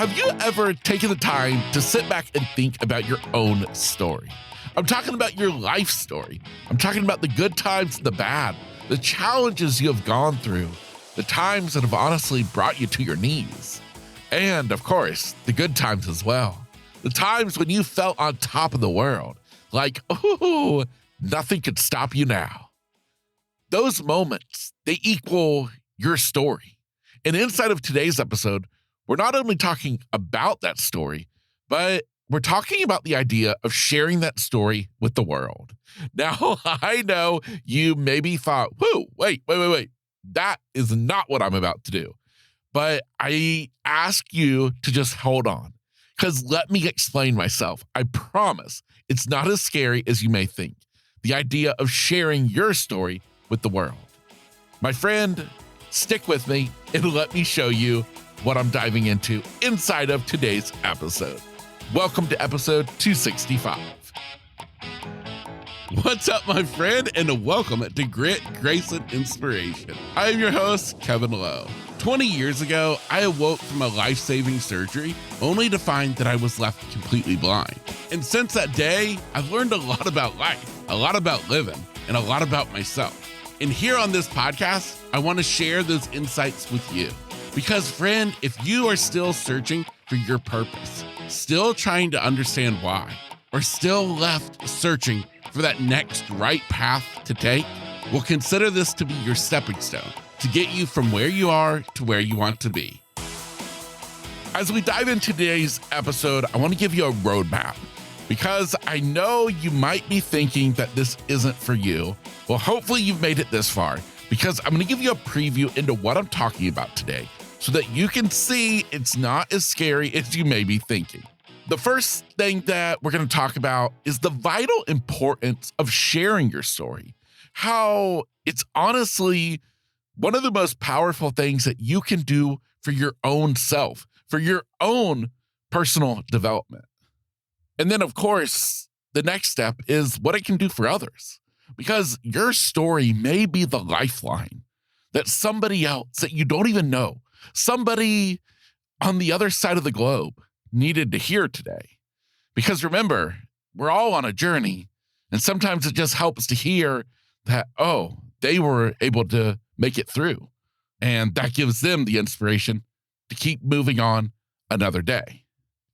Have you ever taken the time to sit back and think about your own story? I'm talking about your life story. I'm talking about the good times and the bad, the challenges you have gone through, the times that have honestly brought you to your knees. And of course, the good times as well. The times when you felt on top of the world, like, oh, nothing could stop you now. Those moments, they equal your story. And inside of today's episode, we're not only talking about that story, but we're talking about the idea of sharing that story with the world. Now, I know you maybe thought, whoa, wait. That is not what I'm about to do. But I ask you to just hold on, because let me explain myself. I promise it's not as scary as you may think. The idea of sharing your story with the world. My friend, stick with me and let me show you what I'm diving into inside of today's episode. Welcome to episode 265. What's up, my friend, and welcome to Grit, Grace, and Inspiration. I am your host, Kevin Lowe. 20 years ago, I awoke from a life-saving surgery only to find that I was left completely blind. And since that day, I've learned a lot about life, a lot about living, and a lot about myself. And here on this podcast, I want to share those insights with you. Because, friend, if you are still searching for your purpose, still trying to understand why, or still left searching for that next right path to take, well, consider this to be your stepping stone to get you from where you are to where you want to be. As we dive into today's episode, I want to give you a roadmap, because I know you might be thinking that this isn't for you. Well, hopefully you've made it this far, because I'm going to give you a preview into what I'm talking about today so that you can see it's not as scary as you may be thinking. The first thing that we're going to talk about is the vital importance of sharing your story. How it's honestly one of the most powerful things that you can do for your own self, for your own personal development. And then, of course, the next step is what it can do for others, because your story may be the lifeline that somebody else that you don't even know, somebody on the other side of the globe needed to hear today. Because remember, we're all on a journey, and sometimes it just helps to hear that, oh, they were able to make it through. And that gives them the inspiration to keep moving on another day.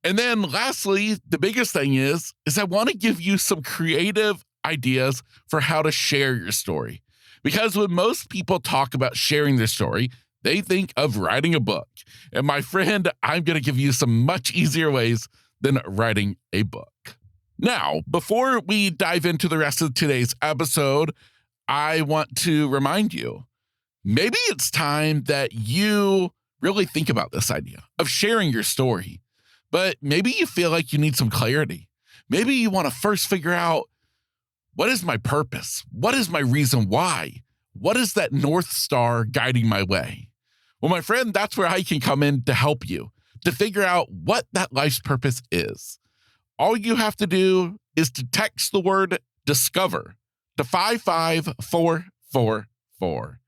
And then lastly, the biggest thing is I want to give you some creative ideas for how to share your story. Because when most people talk about sharing their story, they think of writing a book. And my friend, I'm going to give you some much easier ways than writing a book. Now, before we dive into the rest of today's episode, I want to remind you, maybe it's time that you really think about this idea of sharing your story. But maybe you feel like you need some clarity. Maybe you want to first figure out, what is my purpose? What is my reason why? What is that North Star guiding my way? Well, my friend, that's where I can come in to help you, to figure out what that life's purpose is. All you have to do is to text the word discover to 55444.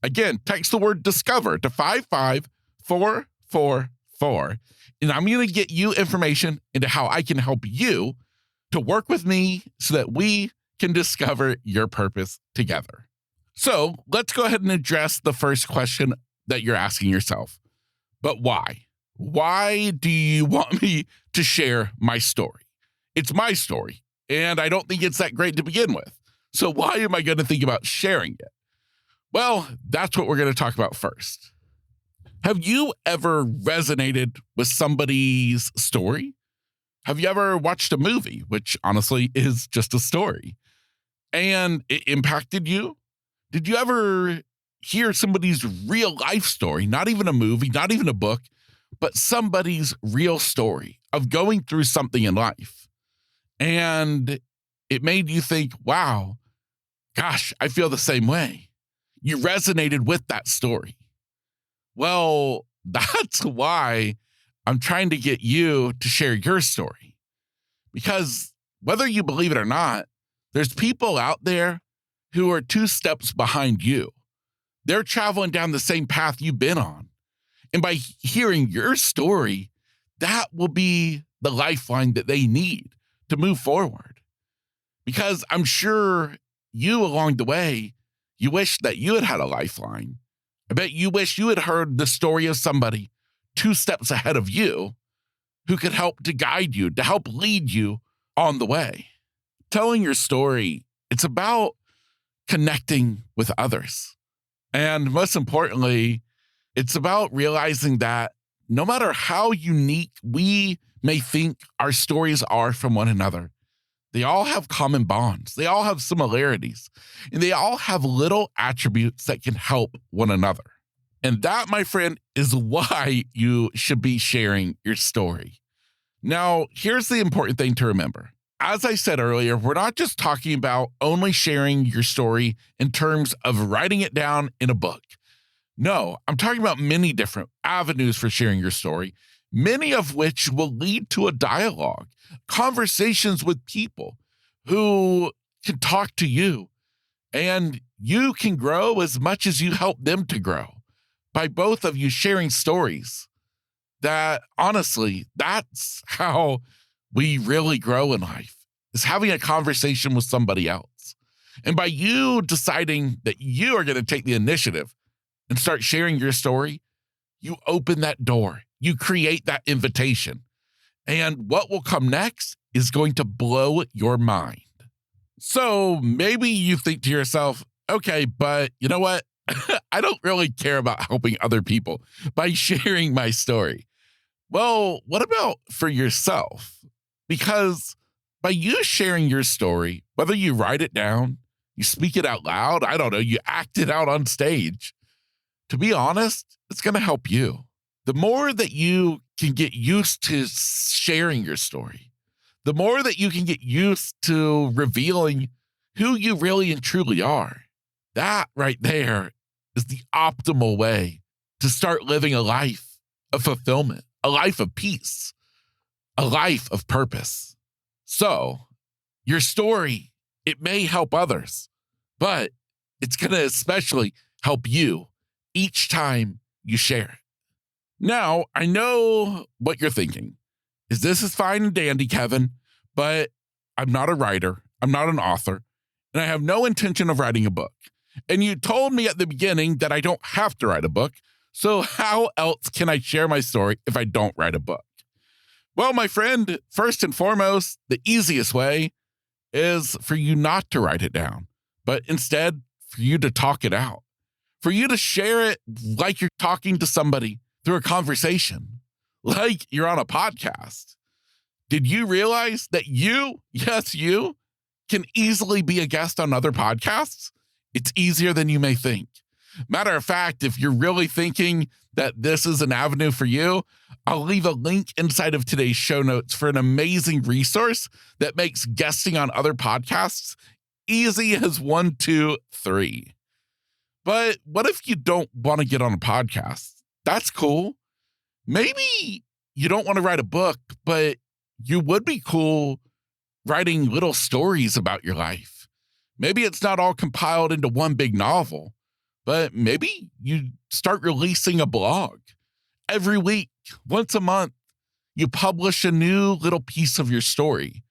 Again, text the word discover to 55444. And I'm going to get you information into how I can help you to work with me so that we can discover your purpose together. So let's go ahead and address the first question that you're asking yourself. But why? Why do you want me to share my story? It's my story, and I don't think it's that great to begin with. So why am I going to think about sharing it? Well, that's what we're going to talk about first. Have you ever resonated with somebody's story? Have you ever watched a movie, which honestly is just a story, and it impacted you? Did you ever hear somebody's real life story, not even a movie, not even a book, but somebody's real story of going through something in life? And it made you think, wow, gosh, I feel the same way. You resonated with that story. Well, that's why I'm trying to get you to share your story. Because whether you believe it or not, there's people out there who are 2 steps behind you. They're traveling down the same path you've been on. And by hearing your story, that will be the lifeline that they need to move forward. Because I'm sure you along the way, you wish that you had had a lifeline. I bet you wish you had heard the story of somebody 2 steps ahead of you who could help to guide you, to help lead you on the way. Telling your story, it's about connecting with others. And most importantly, it's about realizing that no matter how unique we may think our stories are from one another, they all have common bonds. They all have similarities, and they all have little attributes that can help one another. And that, my friend, is why you should be sharing your story. Now, here's the important thing to remember. As I said earlier, we're not just talking about only sharing your story in terms of writing it down in a book. No, I'm talking about many different avenues for sharing your story, many of which will lead to a dialogue, conversations with people who can talk to you, and you can grow as much as you help them to grow by both of you sharing stories. That honestly, that's how we really grow in life, is having a conversation with somebody else. And by you deciding that you are going to take the initiative and start sharing your story, you open that door, you create that invitation. And what will come next is going to blow your mind. So maybe you think to yourself, okay, but you know what? I don't really care about helping other people by sharing my story. Well, what about for yourself? Because by you sharing your story, whether you write it down, you speak it out loud, I don't know, you act it out on stage, to be honest, it's going to help you. The more that you can get used to sharing your story, the more that you can get used to revealing who you really and truly are, that right there is the optimal way to start living a life of fulfillment, a life of peace, a life of purpose. So your story, it may help others, but it's going to especially help you each time you share it. Now, I know what you're thinking. This is fine and dandy, Kevin, but I'm not a writer. I'm not an author, and I have no intention of writing a book. And you told me at the beginning that I don't have to write a book. So how else can I share my story if I don't write a book? Well, my friend, first and foremost, the easiest way is for you not to write it down, but instead for you to talk it out, for you to share it like you're talking to somebody through a conversation, like you're on a podcast. Did you realize that you, yes, you, can easily be a guest on other podcasts? It's easier than you may think. Matter of fact, if you're really thinking that this is an avenue for you, I'll leave a link inside of today's show notes for an amazing resource that makes guesting on other podcasts easy as 1, 2, 3. But what if you don't want to get on a podcast? That's cool. Maybe you don't want to write a book, but you would be cool writing little stories about your life. Maybe it's not all compiled into one big novel, but maybe you start releasing a blog. Every week, once a month, you publish a new little piece of your story,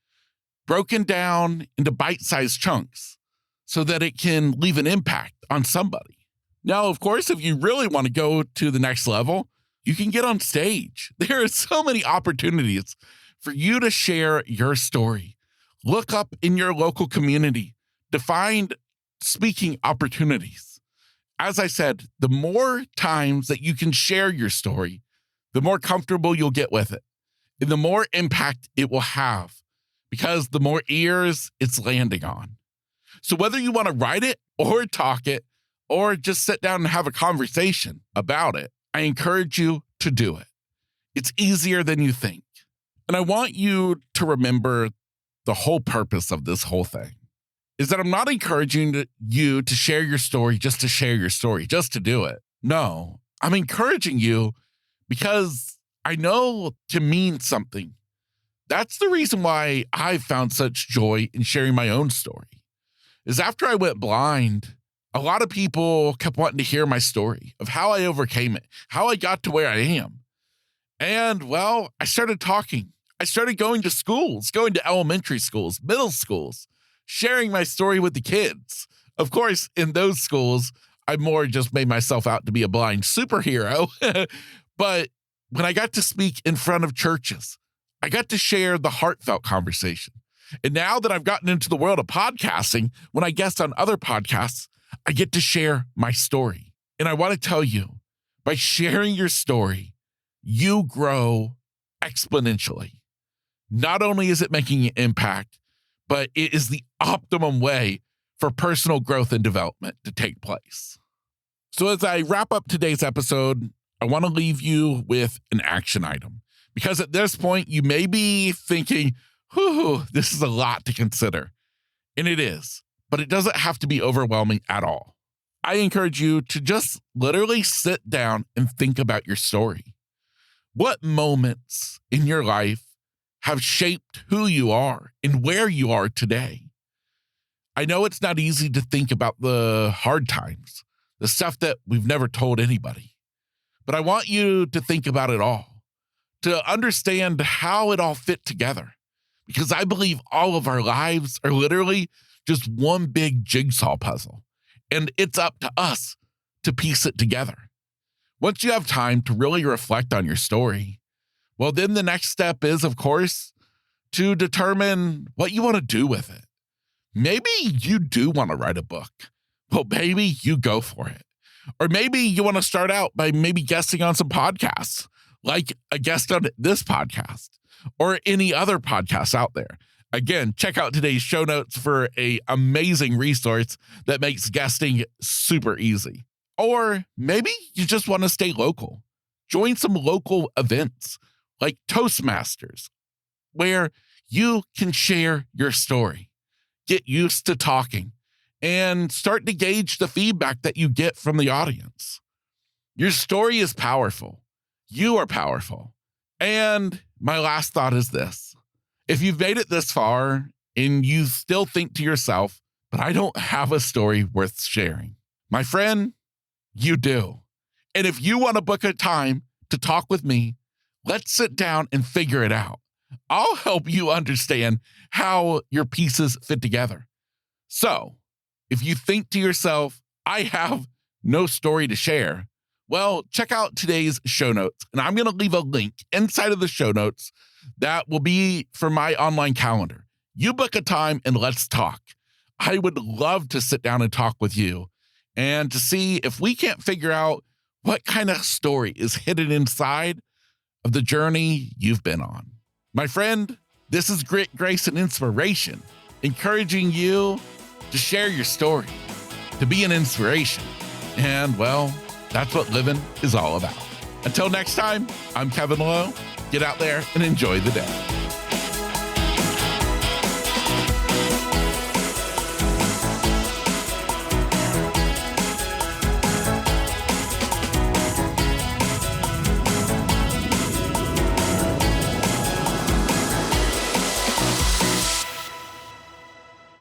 broken down into bite-sized chunks so that it can leave an impact on somebody. Now, of course, if you really want to go to the next level, you can get on stage. There are so many opportunities for you to share your story. Look up in your local community to find speaking opportunities. As I said, the more times that you can share your story, the more comfortable you'll get with it, and the more impact it will have, because the more ears it's landing on. So whether you want to write it or talk it, or just sit down and have a conversation about it, I encourage you to do it. It's easier than you think. And I want you to remember the whole purpose of this whole thing is that I'm not encouraging you to share your story just to share your story, just to do it. No, I'm encouraging you because I know it can mean something. That's the reason why I've found such joy in sharing my own story. Is after I went blind, a lot of people kept wanting to hear my story of how I overcame it, how I got to where I am. And well, I started talking. I started going to schools, going to elementary schools, middle schools, sharing my story with the kids. Of course, in those schools, I more just made myself out to be a blind superhero. But when I got to speak in front of churches, I got to share the heartfelt conversation. And now that I've gotten into the world of podcasting, when I guest on other podcasts, I get to share my story. And I want to tell you, by sharing your story, you grow exponentially. Not only is it making an impact, but it is the optimum way for personal growth and development to take place. So as I wrap up today's episode, I want to leave you with an action item. Because at this point, you may be thinking, whew, this is a lot to consider. And it is, but it doesn't have to be overwhelming at all. I encourage you to just literally sit down and think about your story. What moments in your life have shaped who you are and where you are today? I know it's not easy to think about the hard times, the stuff that we've never told anybody, but I want you to think about it all, to understand how it all fit together, because I believe all of our lives are literally just one big jigsaw puzzle, and it's up to us to piece it together. Once you have time to really reflect on your story, well, then the next step is, of course, to determine what you want to do with it. Maybe you do want to write a book. Well, maybe you go for it. Or maybe you want to start out by maybe guesting on some podcasts, like a guest on this podcast or any other podcasts out there. Again, check out today's show notes for an amazing resource that makes guesting super easy. Or maybe you just want to stay local. Join some local events like Toastmasters, where you can share your story, get used to talking, and start to gauge the feedback that you get from the audience. Your story is powerful. You are powerful. And my last thought is this. If you've made it this far and you still think to yourself, but I don't have a story worth sharing, my friend, you do. And if you want to book a time to talk with me, let's sit down and figure it out. I'll help you understand how your pieces fit together. So, if you think to yourself, I have no story to share, well, check out today's show notes. And I'm going to leave a link inside of the show notes that will be for my online calendar. You book a time and let's talk. I would love to sit down and talk with you and to see if we can't figure out what kind of story is hidden inside of the journey you've been on. My friend, this is Grit, Grace, and Inspiration, encouraging you to share your story, to be an inspiration. And, well, that's what living is all about. Until next time, I'm Kevin Lowe. Get out there and enjoy the day.